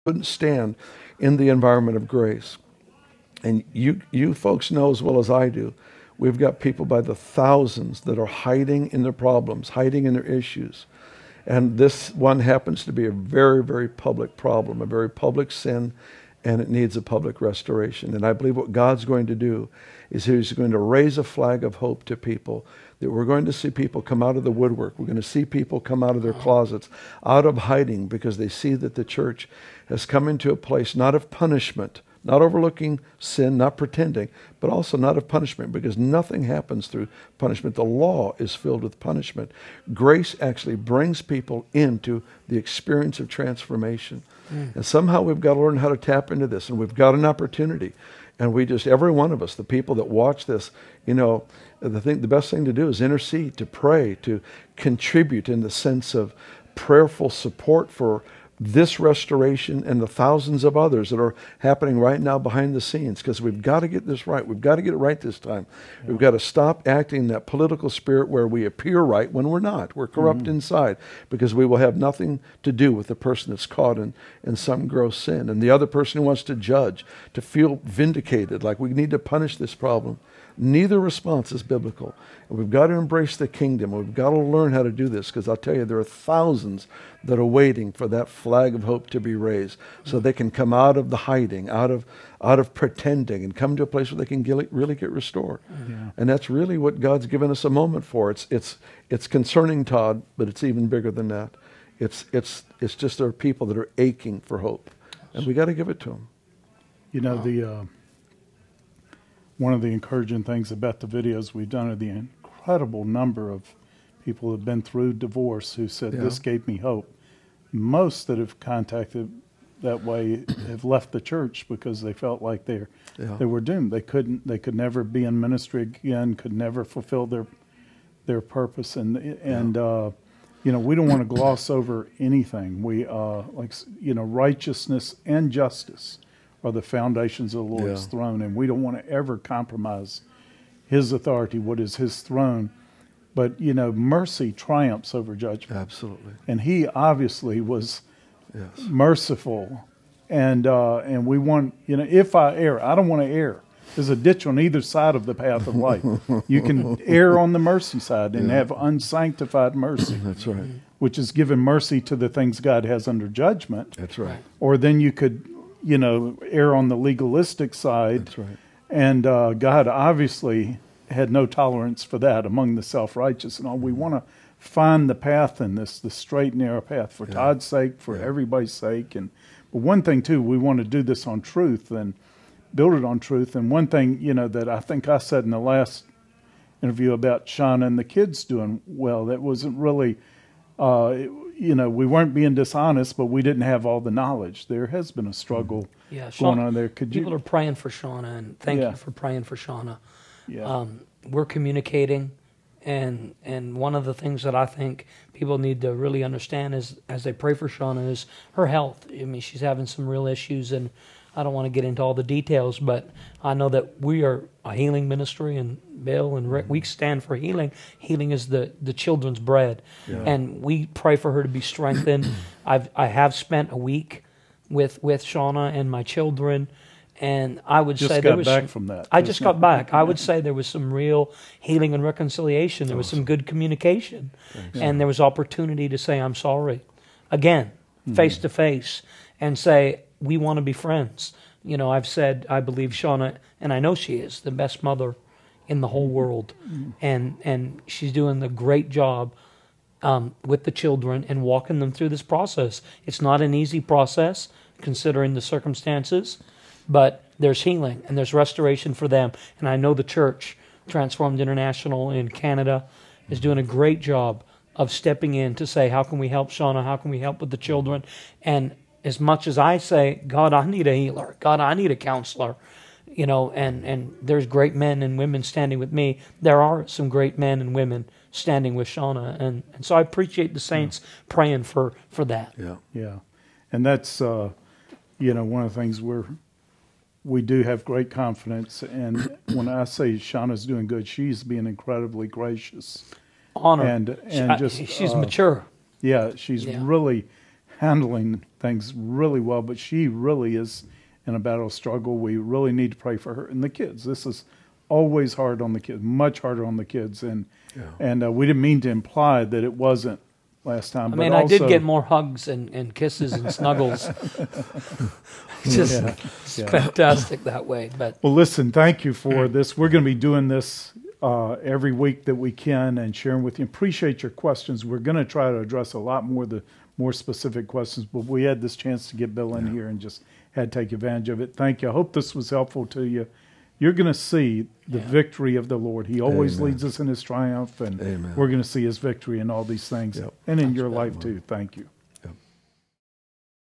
couldn't stand in the environment of grace. And you folks know as well as I do, we've got people by the thousands that are hiding in their problems, hiding in their issues. And this one happens to be a very, very public problem, a very public sin, and it needs a public restoration. And I believe what God's going to do is He's going to raise a flag of hope to people, that we're going to see people come out of the woodwork. We're going to see people come out of their closets, out of hiding, because they see that the church has come into a place not of punishment, not overlooking sin, not pretending, but also not of punishment, because nothing happens through punishment. The law is filled with punishment. Grace actually brings people into the experience of transformation. And somehow we've got to learn how to tap into this, and we've got an opportunity. And we just, every one of us, the people that watch this, the best thing to do is intercede, to pray, to contribute in the sense of prayerful support for this restoration and the thousands of others that are happening right now behind the scenes, because we've got to get this right. We've got to get it right this time. Yeah. We've got to stop acting in that political spirit where we appear right when we're not. We're corrupt inside, because we will have nothing to do with the person that's caught in some gross sin. And the other person who wants to judge, to feel vindicated, like we need to punish this problem. Neither response is biblical. And we've got to embrace the kingdom. We've got to learn how to do this, because I'll tell you, there are thousands that are waiting for that flag of hope to be raised, so they can come out of the hiding, out of pretending, and come to a place where they can really get restored. Yeah. And that's really what God's given us a moment for. It's concerning, Todd, but it's even bigger than that. It's just there are people that are aching for hope, and we got to give it to them. The one of the encouraging things about the videos we've done are the incredible number of people who have been through divorce who said, this gave me hope. Most that have contacted that way have left the church because they felt like they were doomed. They could never be in ministry again, could never fulfill their purpose. And we don't want to gloss over anything. We righteousness and justice are the foundations of the Lord's throne, and we don't want to ever compromise His authority, what is His throne. But, mercy triumphs over judgment. Absolutely. And He obviously was merciful. And we want, if I err, I don't want to err. There's a ditch on either side of the path of life. You can err on the mercy side and have unsanctified mercy. That's right. Which is giving mercy to the things God has under judgment. That's right. Or then you could, err on the legalistic side. That's right. And God obviously had no tolerance for that among the self-righteous and all. We want to find the path in this, the straight, narrow path, for Todd's sake, for everybody's sake. But one thing, too, we want to do this on truth and build it on truth. And one thing, that I think I said in the last interview about Shauna and the kids doing well, that wasn't really, we weren't being dishonest, but we didn't have all the knowledge. There has been a struggle going on there. People are praying for Shauna, and thank you for praying for Shauna. Yeah. We're communicating, and one of the things that I think people need to really understand is, as they pray for Shauna, is her health. I mean, she's having some real issues, and I don't want to get into all the details, but I know that we are a healing ministry, and Bill and Rick, we stand for healing. Healing is the children's bread, and we pray for her to be strengthened. I have spent a week with Shauna and my children, and I would say there was back from that. I just got back. I would say there was some real healing and reconciliation. There was some good communication, and there was opportunity to say, I'm sorry, again, face to face, and say, we want to be friends. I've said I believe Shauna, and I know she is, the best mother in the whole world, and she's doing a great job with the children and walking them through this process. It's not an easy process considering the circumstances, but there's healing and there's restoration for them. And I know the church, Transformed International in Canada, is doing a great job of stepping in to say, how can we help Shauna? How can we help with the children? And as much as I say, God, I need a healer. God, I need a counselor. And there's great men and women standing with me. There are some great men and women standing with Shauna. And so I appreciate the saints praying for that. Yeah. And that's, one of the things we do have great confidence. And when I say Shauna's doing good, she's being incredibly gracious. Honor. And she's mature. Yeah, she's really handling things really well, but she really is in a battle struggle. We really need to pray for her and the kids. This is always hard on the kids, much harder on the kids, and we didn't mean to imply that it wasn't last time. I mean, I did get more hugs and kisses and snuggles. Just fantastic that way. But well, listen, thank you for this. We're going to be doing this every week that we can and sharing with you. Appreciate your questions. We're going to try to address a lot more the more specific questions, but we had this chance to get Bill in here and just had to take advantage of it. Thank you. I hope this was helpful to you. You're going to see the victory of the Lord. He always leads us in his triumph, and we're going to see his victory in all these things and in your life too. Thank you.